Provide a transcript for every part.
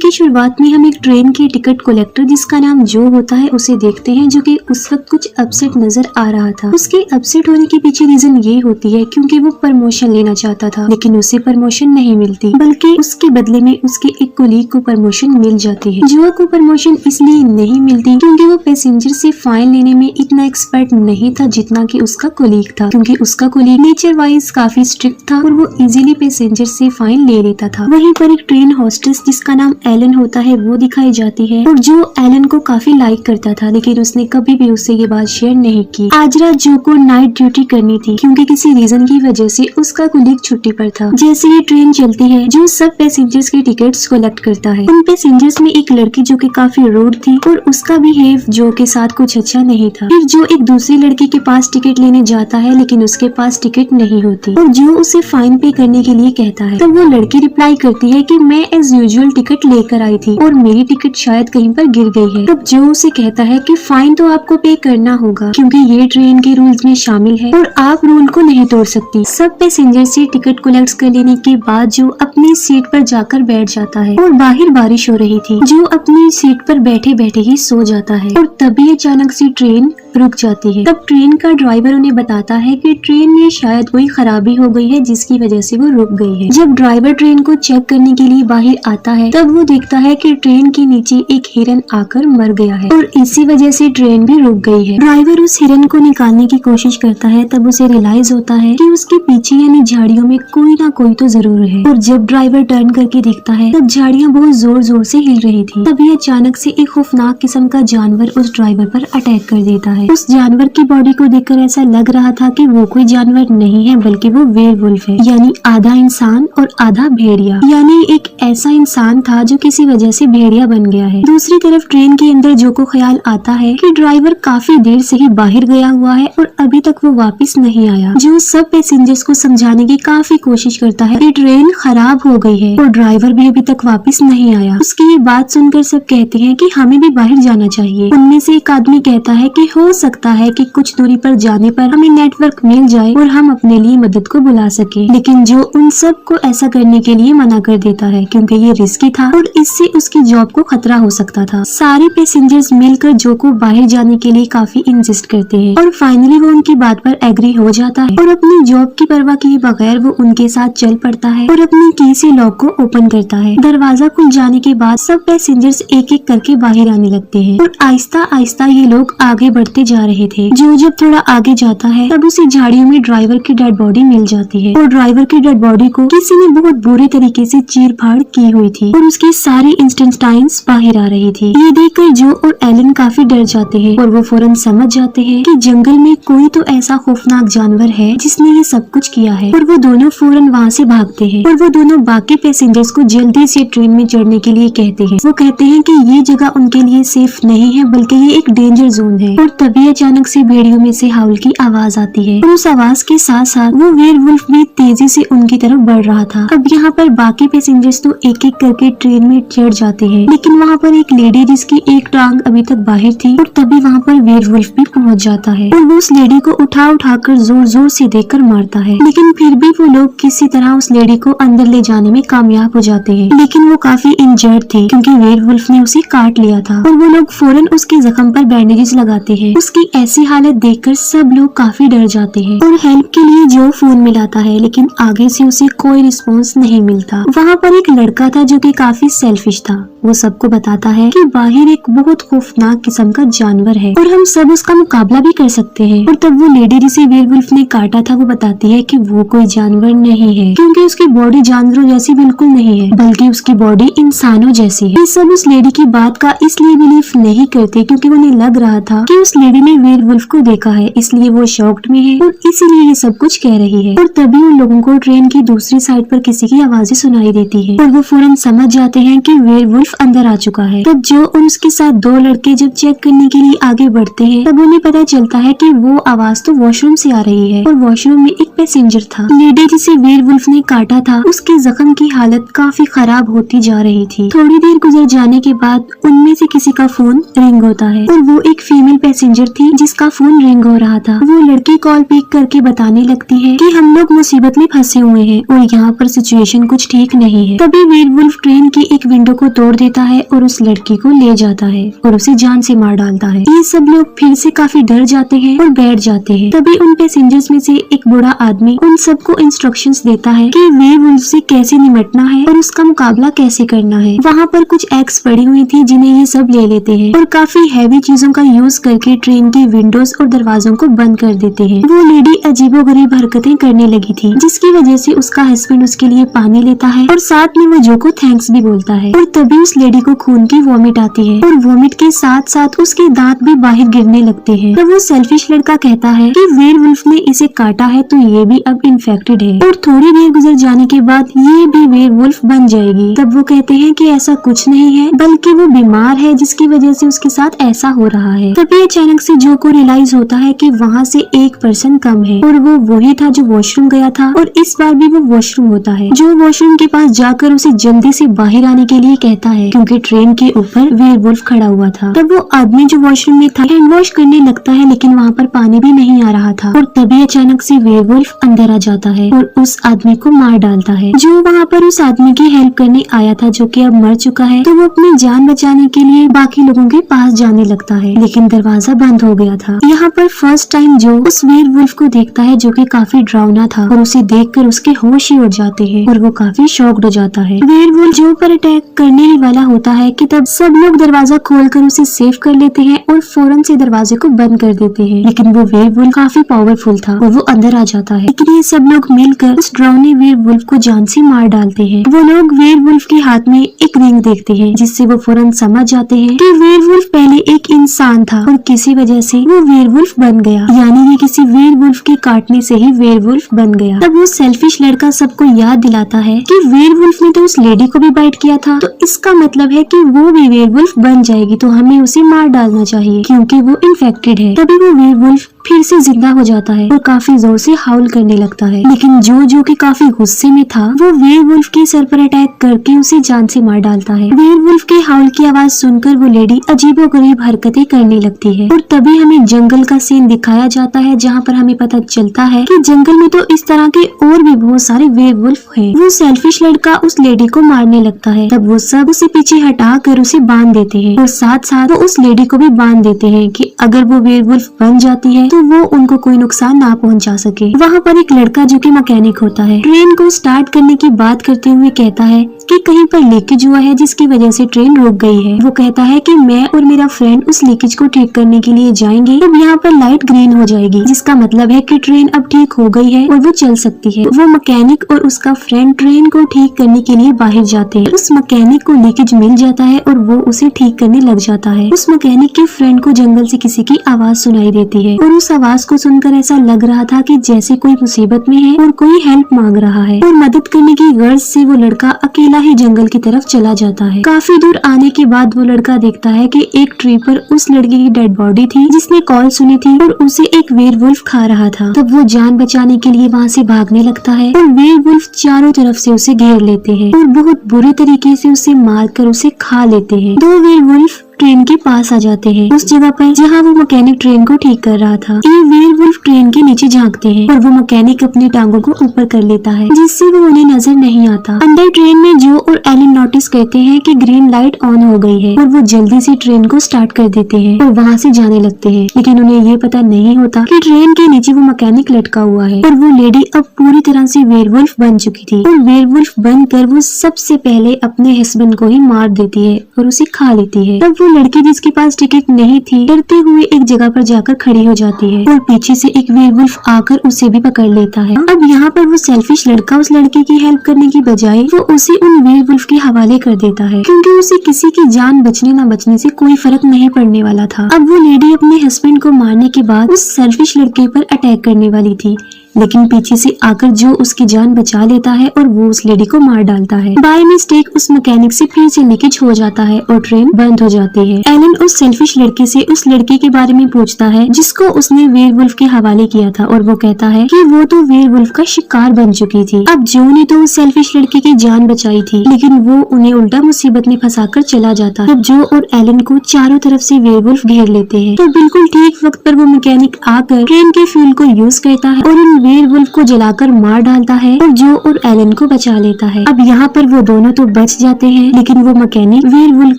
की शुरुआत में हम एक ट्रेन के टिकट कलेक्टर जिसका नाम जो होता है उसे देखते हैं, जो कि उस वक्त कुछ अपसेट नजर आ रहा था। उसके अपसेट होने के पीछे रीजन ये होती है क्योंकि वो प्रमोशन लेना चाहता था, लेकिन उसे प्रमोशन नहीं मिलती, बल्कि उसके बदले में उसके एक कोलीग को प्रमोशन मिल जाती है। जो को प्रमोशन इसलिए नहीं मिलती क्योंकि वो पैसेंजर से फाइन लेने में इतना एक्सपर्ट नहीं था जितना कि उसका कोलीग था, क्योंकि उसका कोलीग नेचर वाइज काफी स्ट्रिक्ट था और वो इजीली पैसेंजर से फाइन ले लेता था। वहीं पर एक ट्रेन हॉस्टेस जिसका नाम एलन होता है वो दिखाई जाती है, और जो एलन को काफी लाइक करता था, लेकिन उसने कभी भी उससे ये बात शेयर नहीं की। आज रात जो को नाइट ड्यूटी करनी थी क्योंकि किसी रीजन की वजह से उसका कोलीग छुट्टी पर था। जैसे ही ट्रेन चलती है, जो सब पैसेंजर्स के टिकट्स कलेक्ट करता है। उन पैसेंजर्स में एक लड़की जो कि काफी रूड थी और उसका बिहेव जो के साथ कुछ अच्छा नहीं था। फिर जो एक दूसरी लड़की के पास टिकट लेने जाता है, लेकिन उसके पास टिकट नहीं होती और जो उसे फाइन पे करने के लिए कहता है। तो वो लड़की रिप्लाई करती है कि मैं एज यूजुअल टिकट लेकर आई थी और मेरी टिकट शायद कहीं पर गिर गई है। तब जो उसे कहता है कि फाइन तो आपको पे करना होगा क्योंकि ये ट्रेन के रूल्स में शामिल है और आप रूल को नहीं तोड़ सकती। सब पैसेंजर से टिकट कलेक्ट कर लेने के बाद जो अपनी सीट पर जाकर बैठ जाता है और बाहर बारिश हो रही थी। जो अपनी सीट पर बैठे बैठे ही सो जाता है और तभी अचानक से ट्रेन रुक जाती है। तब ट्रेन का ड्राइवर उन्हें बताता है कि ट्रेन में शायद कोई खराबी हो गई है जिसकी वजह से वो रुक गई है। जब ड्राइवर ट्रेन को चेक करने के लिए बाहर आता है, तब वो देखता है कि ट्रेन के नीचे एक हिरन आकर मर गया है और इसी वजह से ट्रेन भी रुक गई है। ड्राइवर उस हिरन को निकालने की कोशिश करता है, तब उसे रियलाइज होता है कि उसके पीछे यानी झाड़ियों में कोई ना कोई तो जरूर है। और जब ड्राइवर टर्न करके देखता है, तब झाड़ियाँ बहुत जोर जोर से हिल रही थी। तभी अचानक से एक खौफनाक किस्म का जानवर उस ड्राइवर पर अटैक कर देता है। उस जानवर की बॉडी को देखकर ऐसा लग रहा था कि वो कोई जानवर नहीं है बल्कि वो वेयरवुल्फ है, यानी आधा इंसान और आधा भेड़िया, यानी एक ऐसा इंसान था जो किसी वजह से भेड़िया बन गया है। दूसरी तरफ ट्रेन के अंदर जो को ख्याल आता है कि ड्राइवर काफी देर से ही बाहर गया हुआ है और अभी तक वो वापस नहीं आया। जो सब पैसेंजर्स को समझाने की काफी कोशिश करता है कि ट्रेन खराब हो गई है और ड्राइवर भी अभी तक वापस नहीं आया। उसकी ये बात सुनकर सब कहते हैं कि हमें भी बाहर जाना चाहिए। उनमें से एक आदमी कहता है कि हो सकता है कि कुछ दूरी पर जाने पर हमें नेटवर्क मिल जाए और हम अपने लिए मदद को बुला सके, लेकिन जो उन सब को ऐसा करने के लिए मना कर देता है क्योंकि ये रिस्की था और इससे उसकी जॉब को खतरा हो सकता था। सारे पैसेंजर्स मिलकर जो को बाहर जाने के लिए काफी इंसिस्ट करते हैं और फाइनली वो उनकी बात पर एग्री हो जाता है और अपनी जॉब की परवाह किए बगैर वो उनके साथ चल पड़ता है और अपनी की से लॉक को ओपन करता है। दरवाजा खुल जाने के बाद सब पैसेंजर्स एक एक करके बाहर आने लगते हैं और आहिस्ता आहिस्ता ये लोग आगे बढ़ते जा रहे थे। जो जब थोड़ा आगे जाता है, तब उसे झाड़ियों में ड्राइवर की डेड बॉडी मिल जाती है और ड्राइवर की डेड बॉडी को किसी ने बहुत बुरे तरीके से चीर फाड़ की हुई थी और उसकी सारी इंटेस्टाइन्स बाहर आ रही थी। ये देखकर जो और एलन काफी डर जाते हैं और वो फौरन समझ जाते हैं कि जंगल में कोई तो ऐसा खौफनाक जानवर है जिसने ये सब कुछ किया है और वो दोनों फौरन वहाँ से भागते हैं और वो दोनों बाकी पैसेंजर्स को जल्दी से ट्रेन में चढ़ने के लिए कहते हैं। वो कहते हैं कि ये जगह उनके लिए सेफ नहीं है बल्कि ये एक डेंजर जोन है। और तभी अचानक से भेड़ियों में से हाउल की आवाज आती है और उस आवाज के साथ साथ वो वेयरवुल्फ भी तेजी से उनकी तरफ बढ़ रहा था। अब यहाँ पर बाकी पैसेंजर्स तो एक एक करके ट्रेन में चढ़ जाते हैं, लेकिन वहाँ पर एक लेडी जिसकी एक टांग अभी तक बाहर थी और तभी वहाँ पर वेयरवुल्फ भी पहुँच जाता है और वो उस लेडी को उठा कर जोर जोर से देकर मारता है, लेकिन फिर भी वो लोग किसी तरह उस लेडी को अंदर ले जाने में कामयाब हो जाते हैं। लेकिन वो काफी इंजर्ड थी क्योंकि वेयरवुल्फ ने उसे काट लिया था और वो लोग फौरन उसके जख्म पर बैंडेजेस लगाते हैं। उसकी ऐसी हालत देखकर सब लोग काफी डर जाते हैं और हेल्प के लिए जो फोन मिलाता है, लेकिन आगे से उसे कोई रिस्पॉन्स नहीं मिलता। वहाँ पर एक लड़का था जो कि काफी सेल्फिश था। वो सबको बताता है कि बाहर एक बहुत खौफनाक किस्म का जानवर है और हम सब उसका मुकाबला भी कर सकते हैं। और तब वो लेडी जिसे वेयरवुल्फ ने काटा था वो बताती है कि वो कोई जानवर नहीं है क्योंकि उसकी बॉडी जानवरों जैसी बिल्कुल नहीं है बल्कि उसकी बॉडी इंसानों जैसी है। ये सब उस लेडी की बात का इसलिए बिलीव नहीं करते क्योंकि उन्हें लग रहा था कि उस लेडी ने वेयरवुल्फ को देखा है, इसलिए वो शॉक्ड में है और इसीलिए ये सब कुछ कह रही है। और तभी उन लोगों को ट्रेन की दूसरी साइड पर किसी की आवाजें सुनाई देती है और वो फौरन समझ जाते हैं कि वेयरवुल्फ अंदर आ चुका है। तब जो और उसके साथ दो लड़के जब चेक करने के लिए आगे बढ़ते हैं, तब उन्हें पता चलता है कि वो आवाज तो वॉशरूम से आ रही है और वॉशरूम में एक पैसेंजर था। लेडी जिसे वेयरवुल्फ ने काटा था उसके जख्म की हालत काफी खराब होती जा रही थी। थोड़ी देर गुजर जाने के बाद उनमें से किसी का फोन रिंग होता है और वो एक फीमेल पैसेंजर थी जिसका फोन रिंग हो रहा था। वो लड़की कॉल पिक करके बताने लगती है कि हम लोग मुसीबत में फंसे हुए हैं और यहाँ पर सिचुएशन कुछ ठीक नहीं है। तभी वेयरवुल्फ ट्रेन की एक विंडो को तोड़ देता है और उस लड़की को ले जाता है और उसे जान से मार डालता है। ये सब लोग फिर से काफी डर जाते हैं और बैठ जाते हैं। तभी उन पैसेंजर्स में से एक बूढ़ा आदमी उन सबको इंस्ट्रक्शंस देता है कि वेयरवुल्फ से कैसे निपटना है और उसका मुकाबला कैसे करना है। वहाँ पर कुछ एक्स पड़ी हुई थी जिन्हें ये सब ले लेते हैं और काफी हैवी चीजों का यूज करके ट्रेन की विंडोज और दरवाजों को बंद कर देते हैं। वो लेडी अजीबोगरीब हरकतें करने लगी थी, जिसकी वजह से उसका हस्बैंड उसके लिए पानी लेता है और साथ में वो जो को थैंक्स भी बोलता है। और तभी उस लेडी को खून की वॉमिट आती है और वॉमिट के साथ साथ उसके दांत भी बाहर गिरने लगते हैं। तब वो सेल्फिश लड़का कहता है कि वेयरवुल्फ ने इसे काटा है तो ये भी अब इन्फेक्टेड है और थोड़ी देर गुजर जाने के बाद ये भी वेयरवुल्फ बन जाएगी। तब वो कहते हैं कि ऐसा कुछ नहीं है, बल्कि वो बीमार है जिसकी वजह से उसके साथ ऐसा हो रहा है। तभी अचानक से जो को रियलाइज होता है कि वहाँ से एक पर्सन कम है और वो वही था जो वॉशरूम गया था और इस बार भी वो वॉशरूम होता है। जो वॉशरूम के पास जाकर उसे जल्दी से बाहर आने के लिए कहता है क्योंकि ट्रेन के ऊपर वेयरवुल्फ खड़ा हुआ था। तब वो आदमी जो वॉशरूम में था हैंड वॉश करने लगता है, लेकिन वहाँ पर पानी भी नहीं आ रहा था और तभी अचानक से वेयरवुल्फ अंदर आ जाता है और उस आदमी को मार डालता है। जो वहाँ पर उस आदमी की हेल्प करने आया था जो कि अब मर चुका है, तो वो अपनी जान बचाने के लिए बाकी लोगों के पास जाने लगता है, लेकिन दरवाजा बंद हो गया था। यहाँ पर फर्स्ट टाइम जो उस वेयरवुल्फ को देखता है जो कि काफी डरावना था और उसे देखकर उसके होश ही उड़ जाते हैं और वो काफी शॉक्ड हो जाता है। वेयरवुल्फ जो पर अटैक करने ही वाला होता है कि तब सब लोग दरवाजा खोलकर उसे सेव कर लेते हैं और फौरन से दरवाजे को बंद कर देते हैं, लेकिन वो वेयरवुल्फ काफी पावरफुल था और वो अंदर आ जाता है। लेकिन ये सब लोग मिलकर उस डरावने वेयरवुल्फ को जान से मार डालते हैं। वो लोग वेयरवुल्फ के हाथ में एक रिंग देखते हैं जिससे वो फौरन समझ जाते हैं कि वेयरवुल्फ पहले एक इंसान था और किसी वजह से वो वेयरवुल्फ बन गया, यानी ये किसी वेयरवुल्फ के काटने से ही वेयरवुल्फ बन गया। तब वो सेल्फिश लड़का सबको याद दिलाता है कि वेयरवुल्फ ने तो उस लेडी को भी बाइट किया था, तो इसका मतलब है कि वो भी वेयरवुल्फ बन जाएगी, तो हमें उसे मार डालना चाहिए क्योंकि वो इन्फेक्टेड है। तभी वो वेयरवुल्फ फिर से जिंदा हो जाता है और काफी जोर से हाउल करने लगता है, लेकिन जो कि काफी गुस्से में था वो वेयरवुल्फ के सर पर अटैक करके उसे जान से मार डालता है। वेयरवुल्फ के हाउल की आवाज सुनकर वो लेडी अजीबोगरीब हरकतें करने लगती है और तभी हमें जंगल का सीन दिखाया जाता है, जहाँ पर हमें पता चलता है कि जंगल में तो इस तरह के और भी बहुत सारे वेयरवुल्फ हैं। वो सेल्फिश लड़का उस लेडी को मारने लगता है, तब वो सब उसे पीछे हटा कर उसे बांध देते हैं और साथ साथ वो उस लेडी को भी बांध देते हैं कि अगर वो वेयरवुल्फ बन जाती है तो वो उनको कोई नुकसान ना पहुंचा सके। वहाँ पर एक लड़का जो कि मैकेनिक होता है ट्रेन को स्टार्ट करने की बात करते हुए कहता है कि कहीं पर लीकेज हुआ है जिसकी वजह से ट्रेन रुक गई है। वो कहता है कि मैं और मेरा फ्रेंड उस लीकेज को ठीक करने के लिए जाएंगे, तब यहाँ पर लाइट ग्रीन हो जाएगी, जिसका मतलब है कि ट्रेन अब ठीक हो गई है और वो चल सकती है। वो मैकेनिक और उसका फ्रेंड ट्रेन को ठीक करने के लिए बाहर जाते हैं। उस मैकेनिक को लीकेज मिल जाता है और वो उसे ठीक करने लग जाता है। उस मैकेनिक के फ्रेंड को जंगल से किसी की आवाज सुनाई देती है और उस आवाज को सुनकर ऐसा लग रहा था कि जैसे कोई मुसीबत में है और कोई हेल्प मांग रहा है, और मदद करने की गर्ज से वो लड़का अकेला ही जंगल की तरफ चला जाता है। काफी दूर आने के बाद वो लड़का देखता है कि एक ट्री पर उस लड़की की डेड बॉडी थी जिसने कॉल सुनी थी और उसे एक वेयरवुल्फ खा रहा था। तब वो जान बचाने के लिए वहाँ से भागने लगता है और वेयरवुल्फ चारों तरफ से उसे घेर लेते हैं और बहुत बुरे तरीके से उसे मारकर उसे खा लेते हैं। दो वेयरवुल्फ ट्रेन के पास आ जाते हैं, उस जगह पर जहाँ वो मैकेनिक ट्रेन को ठीक कर रहा था। ये वेयरवुल्फ ट्रेन के नीचे झांकते हैं और वो मैकेनिक अपनी टांगों को ऊपर कर लेता है जिससे वो उन्हें नजर नहीं आता। अंदर ट्रेन में जो और एलन नोटिस करते हैं कि ग्रीन लाइट ऑन हो गई है और वो जल्दी से ट्रेन को स्टार्ट कर देते हैं और वहाँ से जाने लगते हैं, लेकिन उन्हें ये पता नहीं होता कि ट्रेन के नीचे वो मैकेनिक लटका हुआ है और वो लेडी अब पूरी तरह से वेयरवुल्फ बन चुकी थी और वेयरवुल्फ बनकर वो सबसे पहले अपने हस्बैंड को ही मार देती है और उसे खा लेती है। तब वो लड़की जिसके पास टिकट नहीं थी डरते हुए एक जगह पर जाकर खड़ी हो जाती है और पीछे से एक वेयरवुल्फ आकर उसे भी पकड़ लेता है। अब यहाँ पर वो सेल्फिश लड़का उस लड़की की हेल्प करने की बजाय वो उसे उन वेयरवुल्फ के हवाले कर देता है क्योंकि उसे किसी की जान बचने न बचने से कोई फर्क नहीं पड़ने वाला था। अब वो लेडी अपने हस्बैंड को मारने के बाद उस सेल्फिश लड़के पर अटैक करने वाली थी, लेकिन पीछे से आकर जो उसकी जान बचा लेता है और वो उस लेडी को मार डालता है। बाय मिस्टेक उस मैकेनिक से फिर से लीकेज हो जाता है और ट्रेन बंद हो जाती है। एलन उस सेल्फिश लड़के से उस लड़की के बारे में पूछता है जिसको उसने वेयरवुल्फ के हवाले किया था और वो कहता है कि वो तो वेयरवुल्फ का शिकार बन चुकी थी। अब जो ने तो उस सेल्फिश लड़के की जान बचाई थी, लेकिन वो उन्हें उल्टा मुसीबत में फंसाकर चला जाता है। तब जो और एलन को चारों तरफ से वेयरवुल्फ घेर लेते हैं। तो बिल्कुल ठीक वक्त पर वो मैकेनिक आकर ट्रेन के फ्यूल को यूज करता है और उन वेयरवुल्फ को जलाकर मार डालता है और जो और एलन को बचा लेता है। अब यहाँ पर वो दोनों तो बच जाते हैं, लेकिन वो मैकेनिक वेयरवुल्फ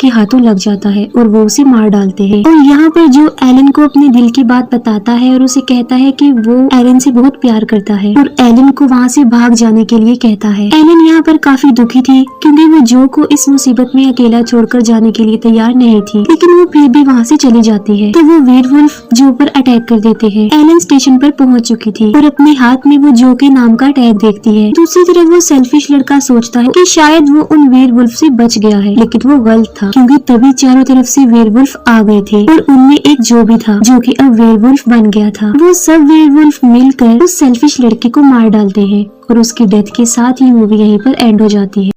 के हाथों लग जाता है और वो उसे मार डालते हैं। और यहाँ पर जो एलन को अपने दिल की बात बताता है और उसे कहता है कि वो एलन से बहुत प्यार करता है और एलन को वहाँ से भाग जाने के लिए कहता है। एलन यहाँ पर काफी दुखी थी क्योंकि वो जो को इस मुसीबत में अकेला छोड़कर जाने के लिए तैयार नहीं थी, लेकिन वो फिर भी वहाँ से चली जाती है। तो वो वेयरवुल्फ जो पर अटैक कर देते हैं। एलन स्टेशन पर पहुँच चुकी थी और अपने हाथ में वो जो के नाम का टैग देखती है। दूसरी तरफ वो सेल्फिश लड़का सोचता है कि शायद वो उन वेयरवुल्फ से बच गया है, लेकिन वो गलत था क्योंकि तभी चारों तरफ से वेयरवुल्फ आ गए थे और उनमें एक जो भी था जो कि अब वेयरवुल्फ बन गया था। वो सब वेयरवुल्फ मिलकर उस सेल्फिश लड़के को मार डालते हैं और उसकी डेथ के साथ ही मूवी यहीं पर एंड हो जाती है।